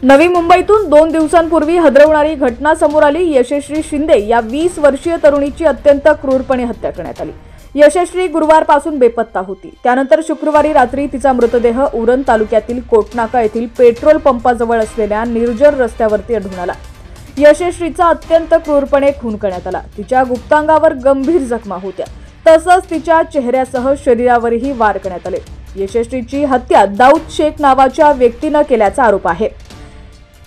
नवी मुंबईतून 2 दिवसांपूर्वी हदरवणारी घटना समोर आली। यशस्वी शिंदे या 20 वर्षीय तरुणीची अत्यंत क्रूरपणे हत्या करण्यात आली। यशस्वी गुरुवारपासून बेपत्ता होती। त्यानंतर शुक्रवारी रात्री तिचा मृतदेह उरण तालुक्यातील कोटनाका येथील पेट्रोल पंपाजवळ असलेल्या निर्जन रस्त्यावरती आढळून आला। यशस्वीचा अत्यंत क्रूरपणे खून करण्यात आला। तिच्या गुप्तांगावर गंभीर जखमा होत्या, तसंच तिच्या चेहऱ्यासह शरीरावरही वार करण्यात आले। यशस्वीची हत्या दाऊद शेख नावाच्या व्यक्तीने केल्याचा आरोप आहे।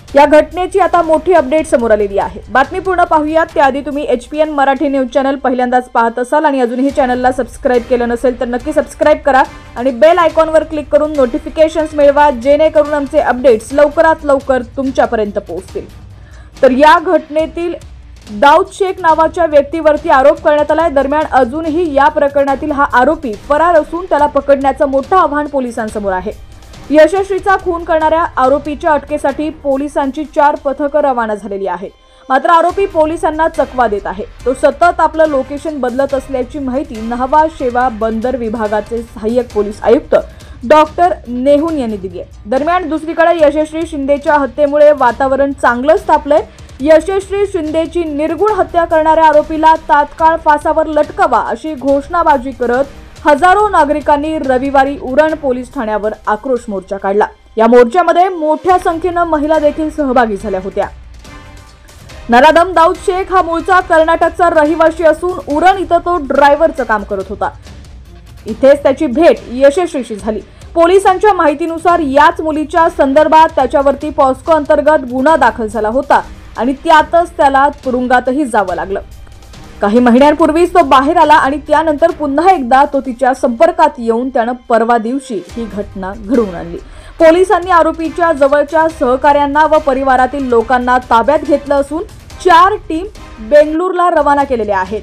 या घटनेची आता मोठी अपडेट समोर आलेली आहे। बातमी पूर्ण पाहूयात त्याआधी तुम्ही HPN मराठी न्यूज चॅनल पहिल्यांदाच पाहत असाल आणि अजूनही चॅनलला सबस्क्राइब केलं नसेल तर नक्की सबस्क्राइब करा आणि बेल आयकॉनवर क्लिक करून नोटिफिकेशन्स मिळवा, जेणेकरून आमचे अपडेट्स लवकरात लवकर तुमच्यापर्यंत पोहोचतील। तर या घटनेतील दाऊद शेख नावाच्या व्यक्तीवरती आरोप करण्यात आलाय। दरम्यान अजूनही या प्रकरणातील हा आरोपी फरार असून त्याला पकडण्याचं मोठं आव्हान पोलिसांसमोर आहे। यशस्वीचा खून करणाऱ्या आरोपीच्या अटकेसाठी पोलिसांची 4 पथकं रवाना झालेली आहेत। मात्र आरोपी पोलिसांना चकवा देत आहे। तो सतत आपलं लोकेशन बदलत असल्याची माहिती न्हावा शेवा बंदर विभागाचे सहाय्यक पोलीस आयुक्त डॉक्टर नेहुन यांनी दिली आहे। दरम्यान दुसरीकडे यशस्वी शिंदेच्या हत्येमुळे वातावरण चांगलंच तापलंय। यशस्वी शिंदेची निर्गुण हत्या करणाऱ्या आरोपीला तात्काळ फासावर लटकावा अशी घोषणाबाजी करत हजारो नागरिकांनी रविवारी उरण पोलीस ठाण्यावर आक्रोश मोर्चा काढला। या मोर्चामध्ये मोठ्या संख्येने महिला देखील सहभागी झाल्या होत्या। नराधम दाऊद शेख हा मूळचा कर्नाटकचा रहिवासी असून उरण इथं तो ड्रायव्हरचं काम करत होता। इथेच त्याची भेट यशस्वीशी झाली। पोलिसांच्या माहितीनुसार याच मुलीच्या संदर्भात त्याच्यावरती पॉस्को अंतर्गत गुन्हा दाखल झाला होता आणि त्यातच त्याला तुरुंगातही जावं लागलं। काही महिन्यांपूर्वीच तो बाहेर आला आणि त्यानंतर पुन्हा एकदा तो तिच्या संपर्कात येऊन त्यानं परवा दिवशी ही घटना घडवून आणली। पोलिसांनी आरोपीच्या जवळच्या सहकाऱ्यांना व परिवारातील लोकांना ताब्यात घेतलं असून 4 टीम बेंगळूरला रवाना केलेल्या आहेत।